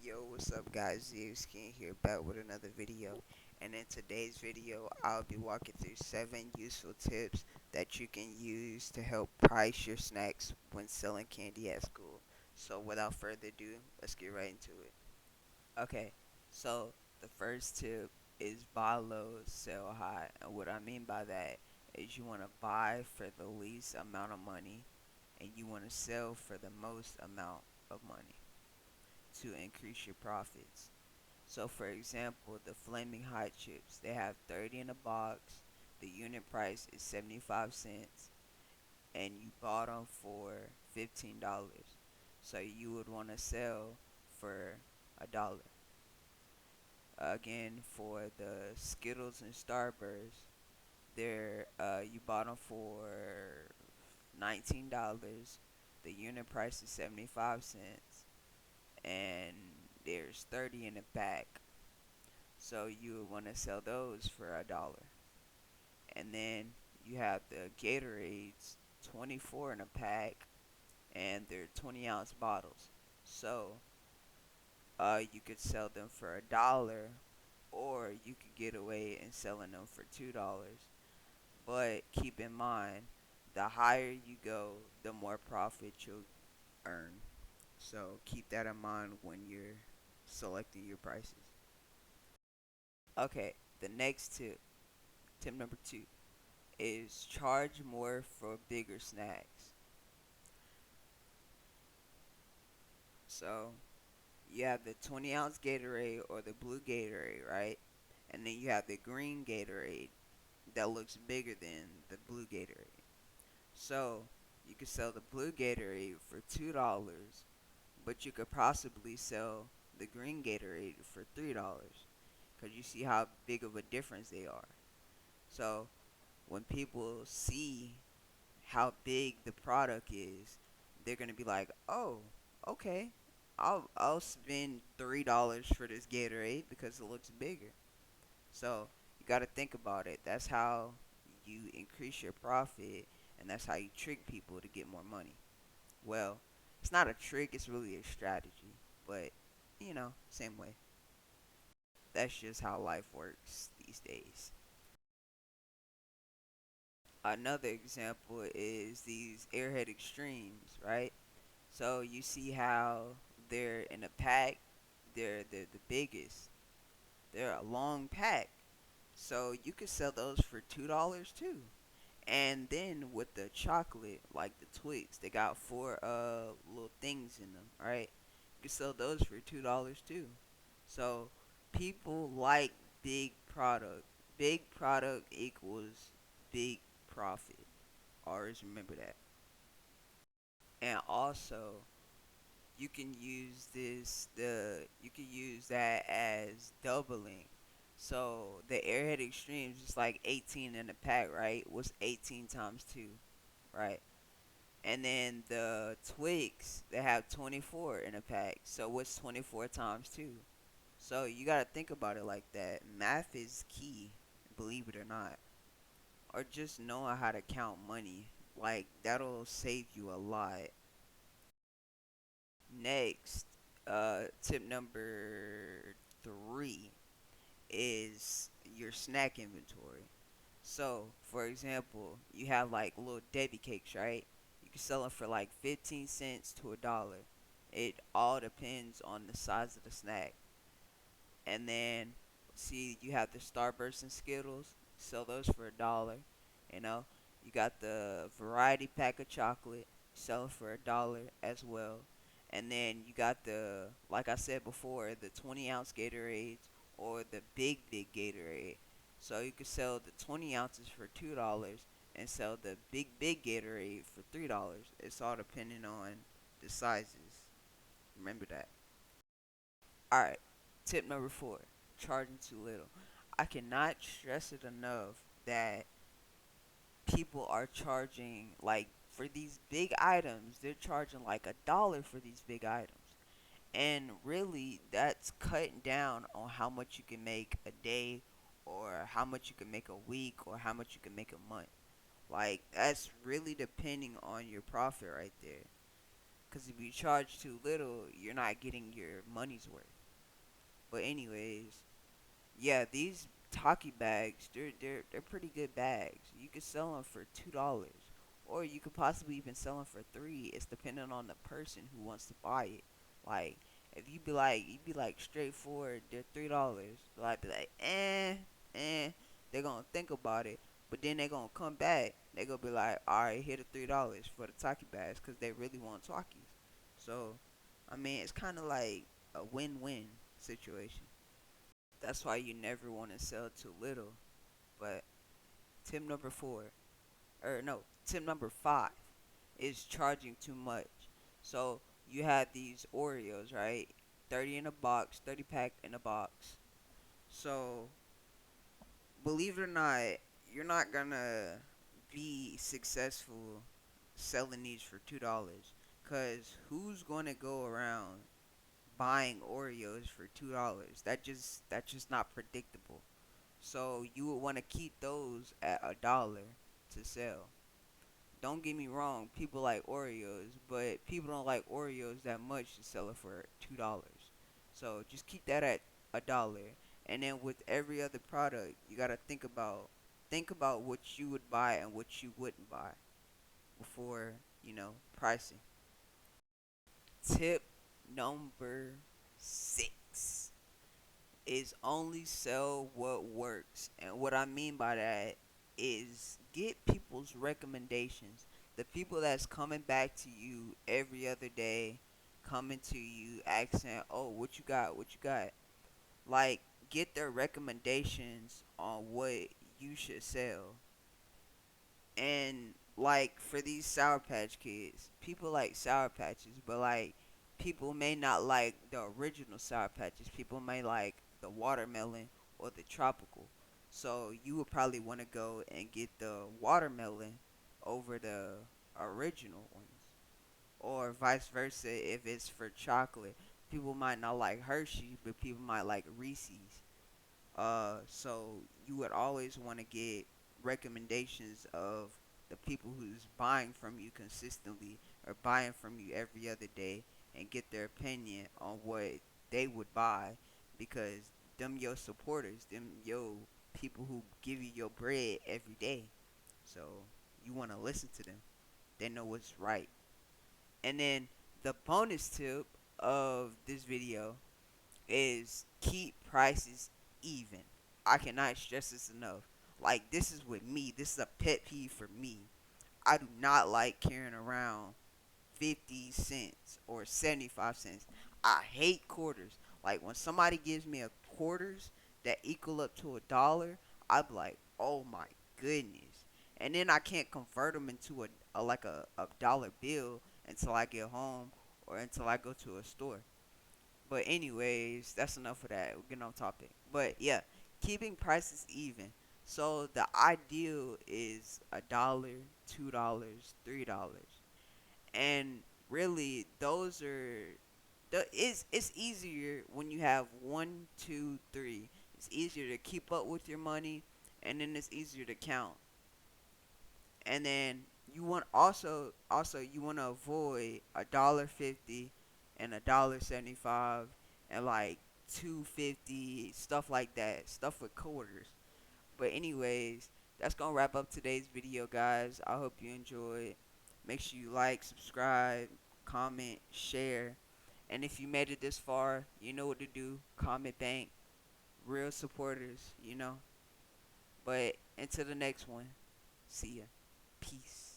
Yo, what's up guys, Skin here back with another video, and in today's video I'll be walking through 7 useful tips that you can use to help price your snacks when selling candy at school. So without further ado, let's get right into it. Okay, so the first tip is buy low, sell high, and what I mean by that is you want to buy for the least amount of money and you want to sell for the most amount of money to increase your profits. So for example, the Flaming Hot Chips, they have 30 in a box. The unit price is 75 cents and you bought them for $15. So you would want to sell for a dollar. Again, for the Skittles and Starburst, you bought them for $19. The unit price is 75 cents and there's 30 in the pack. So you would want to sell those for a dollar. And then you have the Gatorades, 24 in a pack, and they're 20-ounce bottles. So you could sell them for a dollar, or you could get away and selling them for $2. But keep in mind, the higher you go, the more profit you'll earn. So keep that in mind when you're selecting your prices. Okay, the next tip number 2, is charge more for bigger snacks. So you have the 20-ounce Gatorade or the blue Gatorade, right? And then you have the green Gatorade that looks bigger than the blue Gatorade. So you could sell the blue Gatorade for $2, but you could possibly sell the green Gatorade for $3 because you see how big of a difference they are. So when people see how big the product is, they're gonna be like, "Oh, okay, I'll spend $3 for this Gatorade because it looks bigger." So you gotta think about it. That's how you increase your profit, and that's how you trick people to get more money. Well, it's not a trick; it's really a strategy. But same way. That's just how life works these days. Another example is these Airhead Extremes, right? So you see how they're in a pack, they're the biggest. They're a long pack. So you could sell those for $2 too. And then with the chocolate, like the Twix, they got four little things in them, right? You could sell those for $2 too. So people like big product. Big product equals big profit. Always remember that. And also, you can use that as doubling. So the Airhead Extremes is like 18 in a pack, right? What's 18 times 2, right? And then the Twix, they have 24 in a pack. So what's 24 times 2? So you got to think about it like that. Math is key, believe it or not. Or just knowing how to count money. Like that'll save you a lot. Next, tip number 3 is your snack inventory. So, for example, you have like little Debbie cakes, right? You can sell them for like 15 cents to a dollar. It all depends on the size of the snack. And then, see, you have the Starburst and Skittles. Sell those for a dollar. You know, you got the variety pack of chocolate. Sell it for a dollar as well. And then you got like I said before, the 20-ounce Gatorades or the big Gatorade. So you could sell the 20 ounces for $2 and sell the big Gatorade for $3. It's all depending on the sizes. Remember that. Alright, tip number 4, charging too little. I cannot stress it enough that people are charging, like, for these big items, they're charging like a dollar for these big items. And really, that's cutting down on how much you can make a day, or how much you can make a week, or how much you can make a month. Like, that's really depending on your profit right there. Because if you charge too little, you're not getting your money's worth. But anyways, yeah, these Taki bags, they're pretty good bags. You could sell them for $2, or you could possibly even sell them for three. It's depending on the person who wants to buy it. Like if you be like straightforward, they're $3. Like be like eh. They're gonna think about it, but then they're gonna come back. They're gonna be like, all right, here the $3 for the Taki bags, cause they really want Takis. So, I mean, it's kind of like a win-win situation. That's why you never want to sell too little. But tip number four, or no, tip number five is charging too much. So you have these Oreos, right? 30 in a box, 30 pack in a box. So believe it or not, you're not gonna be successful selling these for $2. Cause who's gonna go around buying Oreos for $2? That's just not predictable. So you would want to keep those at $1 to sell. Don't get me wrong, people like Oreos, but people don't like Oreos that much to sell it for $2. So just keep that at $1. And then with every other product, you gotta think about what you would buy and what you wouldn't buy before pricing. Tip number 6 is only sell what works. And what I mean by that is get people's recommendations. The people that's coming back to you every other day, coming to you asking, "Oh, what you got? What you got?" Like, get their recommendations on what you should sell. And like for these Sour Patch Kids, people like Sour Patches, but like people may not like the original Sour Patches. People may like the watermelon or the tropical. So you would probably want to go and get the watermelon over the original ones, or vice versa if it's for chocolate. People might not like Hershey, but people might like Reese's. So you would always want to get recommendations of the people who's buying from you consistently or buying from you every other day and get their opinion on what they would buy, because them your supporters, them your people who give you your bread every day. So you want to listen to them. They know what's right. And then the bonus tip of this video is keep prices even. I cannot stress this enough. Like, this is with me. This is a pet peeve for me. I do not like carrying around 50 cents or 75 cents. I hate quarters. Like, when somebody gives me a quarters that equal up to $1, I'm like, oh my goodness. And then I can't convert them into a dollar bill until I get home or until I go to a store. But anyways, that's enough of that. We're getting off topic. But yeah, keeping prices even. So the ideal is $1, $2, $3, and really those are it's easier when you have one, two, three. It's easier to keep up with your money, and then it's easier to count. And then you want also you want to avoid $1.50 and $1.75 and like 2.50, stuff like that, stuff with quarters. But anyways, that's gonna wrap up today's video, guys. I hope you enjoyed. Make sure you like, subscribe, comment, share, and if you made it this far, you know what to do. Comment bank, real supporters. But until the next one, see ya. Peace.